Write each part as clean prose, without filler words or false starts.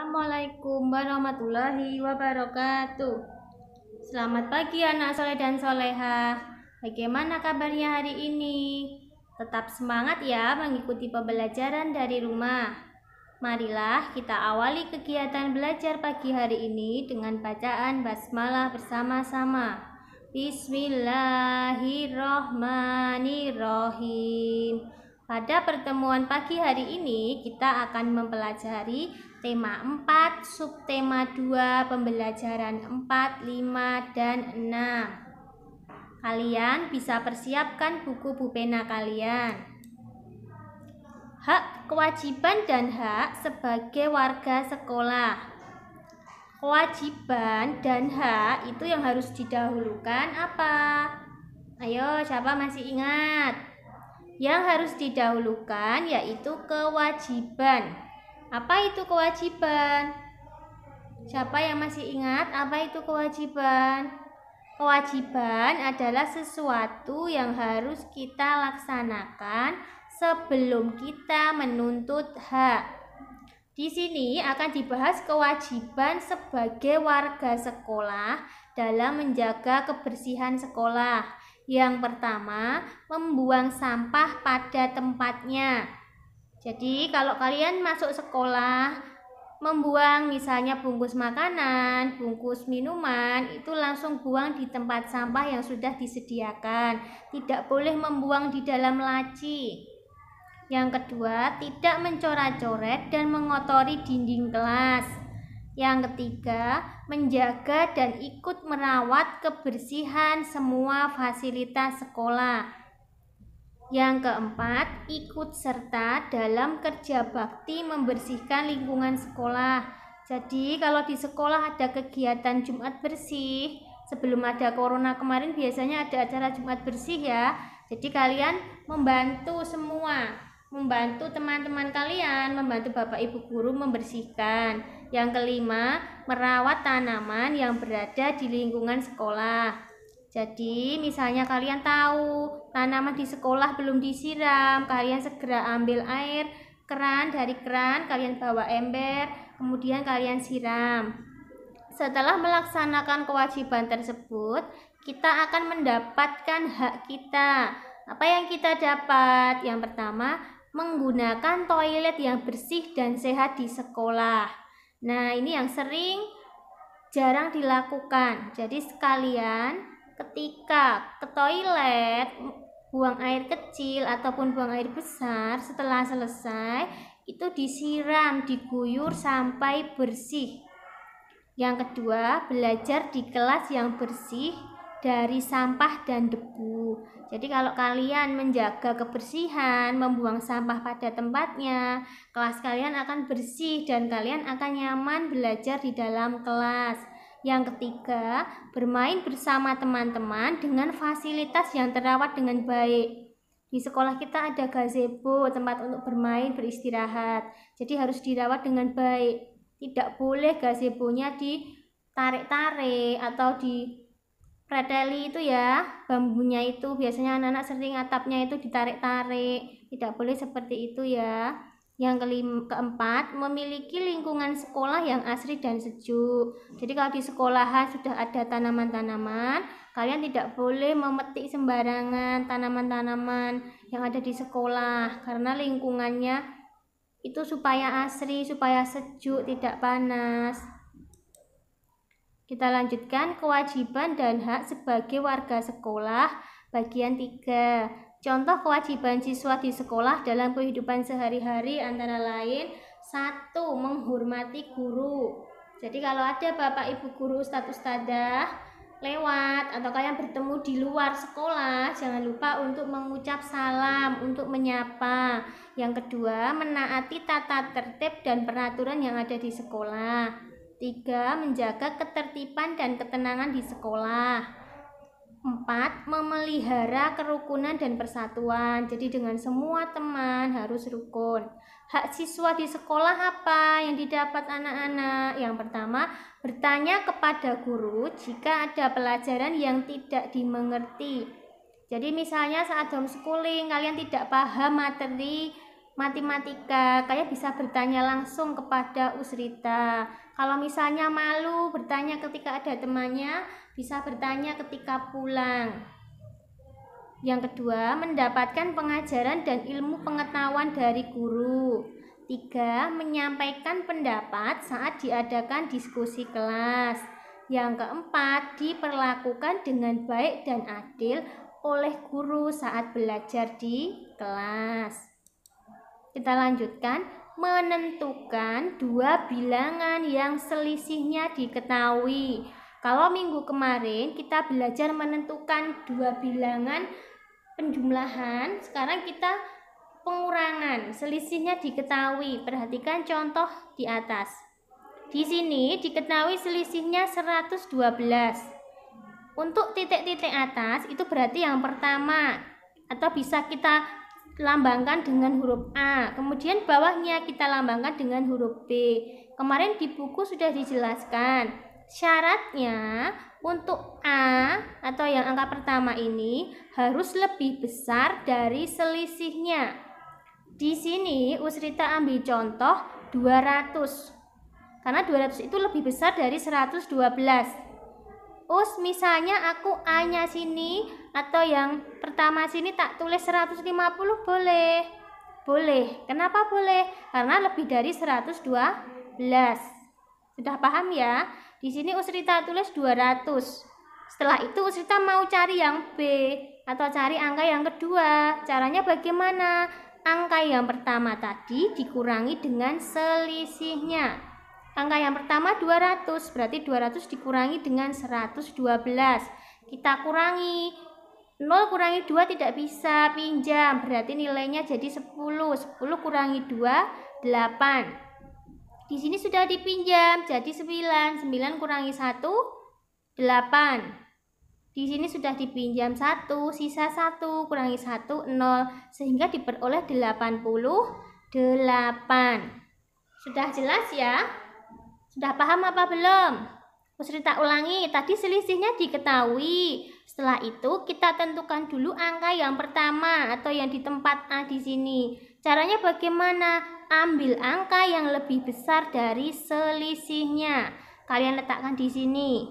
Assalamualaikum warahmatullahi wabarakatuh. Selamat pagi anak soleh dan soleha. Bagaimana kabarnya hari ini? Tetap semangat ya mengikuti pembelajaran dari rumah. Marilah kita awali kegiatan belajar pagi hari ini dengan bacaan basmalah bersama-sama. Bismillahirrohmanirrohim. Pada pertemuan pagi hari ini kita akan mempelajari tema 4, subtema 2, pembelajaran 4, 5, dan 6. Kalian bisa persiapkan buku pulpena kalian. Hak, kewajiban, dan hak sebagai warga sekolah. Kewajiban dan hak itu yang harus didahulukan apa? Ayo, siapa masih ingat? Yang harus didahulukan yaitu kewajiban. Apa itu kewajiban? Siapa yang masih ingat apa itu kewajiban? Kewajiban adalah sesuatu yang harus kita laksanakan sebelum kita menuntut hak. Di sini akan dibahas kewajiban sebagai warga sekolah dalam menjaga kebersihan sekolah. Yang pertama, membuang sampah pada tempatnya. Jadi kalau kalian masuk sekolah, membuang misalnya bungkus makanan, bungkus minuman, itu langsung buang di tempat sampah yang sudah disediakan. Tidak boleh membuang di dalam laci. Yang kedua, tidak mencoret-coret dan mengotori dinding kelas. Yang ketiga, menjaga dan ikut merawat kebersihan semua fasilitas sekolah. Yang keempat, ikut serta dalam kerja bakti membersihkan lingkungan sekolah. Jadi kalau di sekolah ada kegiatan Jumat bersih, sebelum ada corona kemarin biasanya ada acara Jumat bersih ya. Jadi kalian membantu semua, membantu teman-teman kalian, membantu Bapak Ibu guru membersihkan. Yang kelima, merawat tanaman yang berada di lingkungan sekolah. Jadi misalnya kalian tahu tanaman di sekolah belum disiram, kalian segera ambil air dari keran, kalian bawa ember, kemudian kalian siram. Setelah melaksanakan kewajiban tersebut, kita akan mendapatkan hak kita. Apa yang kita dapat? Yang pertama, menggunakan toilet yang bersih dan sehat di sekolah. Nah, ini yang jarang dilakukan. Jadi sekalian ketika ke toilet, buang air kecil ataupun buang air besar, setelah selesai itu disiram, diguyur sampai bersih. Yang kedua, belajar di kelas yang bersih dari sampah dan debu. Jadi kalau kalian menjaga kebersihan, membuang sampah pada tempatnya, kelas kalian akan bersih dan kalian akan nyaman belajar di dalam kelas. Yang ketiga, bermain bersama teman-teman dengan fasilitas yang terawat dengan baik. Di sekolah kita ada gazebo, tempat untuk bermain, beristirahat. Jadi harus dirawat dengan baik. Tidak boleh gazebonya ditarik-tarik atau preteli itu ya, bambunya itu biasanya anak-anak sering atapnya itu ditarik-tarik. Tidak boleh seperti itu ya. Yang keempat, memiliki lingkungan sekolah yang asri dan sejuk. Jadi kalau di sekolahan sudah ada tanaman-tanaman, kalian tidak boleh memetik sembarangan tanaman-tanaman yang ada di sekolah karena lingkungannya itu supaya asri, supaya sejuk, tidak panas. Kita lanjutkan kewajiban dan hak sebagai warga sekolah bagian 3. Contoh kewajiban siswa di sekolah dalam kehidupan sehari-hari antara lain 1. Menghormati guru. Jadi kalau ada Bapak Ibu guru, ustadz-ustadzah lewat atau kalian bertemu di luar sekolah, jangan lupa untuk mengucap salam, untuk menyapa. Yang kedua, menaati tata tertib dan peraturan yang ada di sekolah. 3. Menjaga ketertiban dan ketenangan di sekolah. 4. Memelihara kerukunan dan persatuan. Jadi dengan semua teman harus rukun. Hak siswa di sekolah apa yang didapat anak-anak? Yang pertama, bertanya kepada guru jika ada pelajaran yang tidak dimengerti. Jadi misalnya saat homeschooling kalian tidak paham materi matematika, kayak bisa bertanya langsung kepada Usrita. Kalau misalnya malu bertanya ketika ada temannya, bisa bertanya ketika pulang. Yang kedua, mendapatkan pengajaran dan ilmu pengetahuan dari guru. 3. Menyampaikan pendapat saat diadakan diskusi kelas. Yang keempat, diperlakukan dengan baik dan adil oleh guru saat belajar di kelas. Kita lanjutkan, menentukan dua bilangan yang selisihnya diketahui. Kalau minggu kemarin kita belajar menentukan dua bilangan penjumlahan, sekarang kita pengurangan, selisihnya diketahui. Perhatikan contoh di atas. Di sini diketahui selisihnya 112. Untuk titik-titik atas itu berarti yang pertama, atau bisa kita lambangkan dengan huruf A. Kemudian bawahnya kita lambangkan dengan huruf B. Kemarin di buku sudah dijelaskan. Syaratnya untuk A atau yang angka pertama ini harus lebih besar dari selisihnya. Di sini Usrita ambil contoh 200. Karena 200 itu lebih besar dari 112. Misalnya aku A-nya sini atau yang pertama sini tak tulis 150 boleh. Boleh. Kenapa boleh? Karena lebih dari 112. Sudah paham ya? Di sini Usrita tulis 200. Setelah itu Usrita mau cari yang B atau cari angka yang kedua. Caranya bagaimana? Angka yang pertama tadi dikurangi dengan selisihnya. Angka yang pertama 200, berarti 200 dikurangi dengan 112. Kita kurangi, 0 kurangi 2 tidak bisa, pinjam, berarti nilainya jadi 10. 10 kurangi 2, 8. Di sini sudah dipinjam, jadi 9. 9 kurangi 1, 8. Di sini sudah dipinjam 1, sisa 1, kurangi 1, 0. Sehingga diperoleh 88. Sudah jelas ya? Sudah paham apa belum? Usrita ulangi, tadi selisihnya diketahui. Setelah itu kita tentukan dulu angka yang pertama atau yang di tempat A di sini. Caranya bagaimana? Ambil angka yang lebih besar dari selisihnya. Kalian letakkan di sini.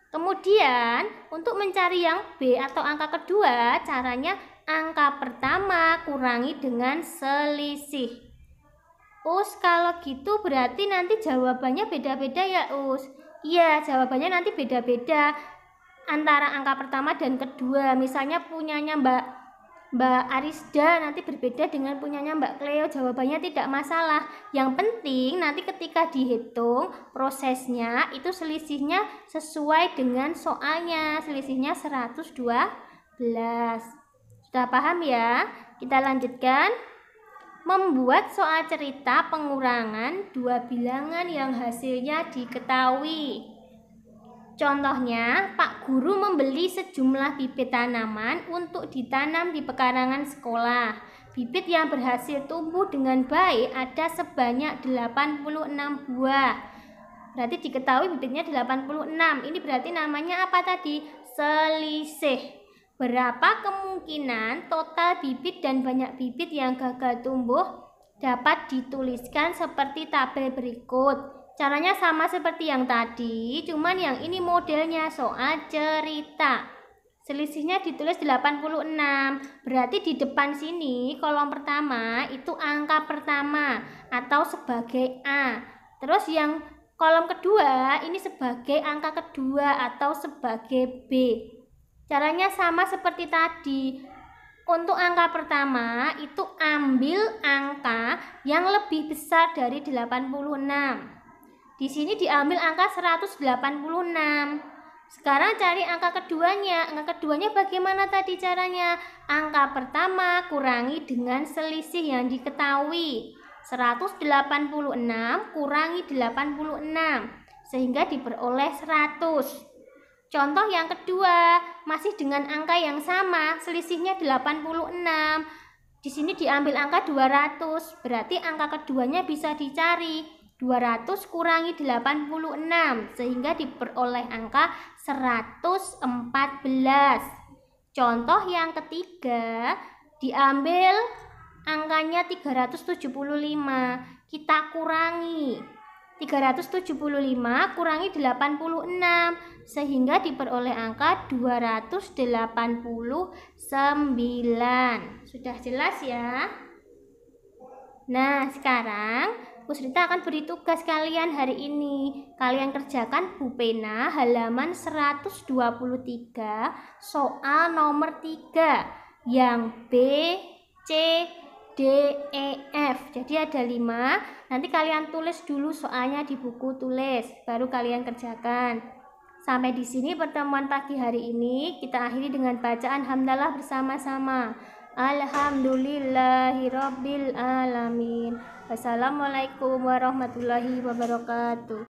Kemudian untuk mencari yang B atau angka kedua, caranya angka pertama kurangi dengan selisih. Kalau gitu berarti nanti jawabannya beda-beda ya Iya, jawabannya nanti beda-beda antara angka pertama dan kedua. Misalnya punyanya Mbak Arisda nanti berbeda dengan punyanya Mbak Cleo, jawabannya tidak masalah. Yang penting nanti ketika dihitung prosesnya itu selisihnya sesuai dengan soalnya, selisihnya 112. Sudah paham ya? Kita lanjutkan. Membuat soal cerita pengurangan dua bilangan yang hasilnya diketahui. Contohnya, Pak Guru membeli sejumlah bibit tanaman untuk ditanam di pekarangan sekolah. Bibit yang berhasil tumbuh dengan baik ada sebanyak 86 buah. Berarti diketahui bibitnya 86. Ini berarti namanya apa tadi? Selisih. Berapa kemungkinan total bibit dan banyak bibit yang gagal tumbuh dapat dituliskan seperti tabel berikut. Caranya sama seperti yang tadi, cuman yang ini modelnya soal cerita. Selisihnya ditulis 86. Berarti di depan sini kolom pertama itu angka pertama atau sebagai A. Terus yang kolom kedua ini sebagai angka kedua atau sebagai B. Caranya sama seperti tadi. Untuk angka pertama itu ambil angka yang lebih besar dari 86. Di sini diambil angka 186. Sekarang cari angka keduanya. Angka keduanya bagaimana tadi caranya? Angka pertama kurangi dengan selisih yang diketahui. 186 kurangi 86 sehingga diperoleh 100. Contoh yang kedua, masih dengan angka yang sama, selisihnya 86. Di sini diambil angka 200, berarti angka keduanya bisa dicari. 200 kurangi 86, sehingga diperoleh angka 114. Contoh yang ketiga, diambil angkanya 375. Kita kurangi 375 kurangi 86 sehingga diperoleh angka 289. Sudah jelas ya? Nah, sekarang Bu Srita akan beri tugas kalian hari ini. Kalian kerjakan Bu Pena halaman 123 soal nomor 3 yang B, C, D, E, F. Jadi ada 5. Nanti kalian tulis dulu soalnya di buku tulis, baru kalian kerjakan. Sampai di sini pertemuan pagi hari ini. Kita akhiri dengan bacaan hamdalah bersama-sama. Alhamdulillahirabbil alamin. Wassalamualaikum warahmatullahi wabarakatuh.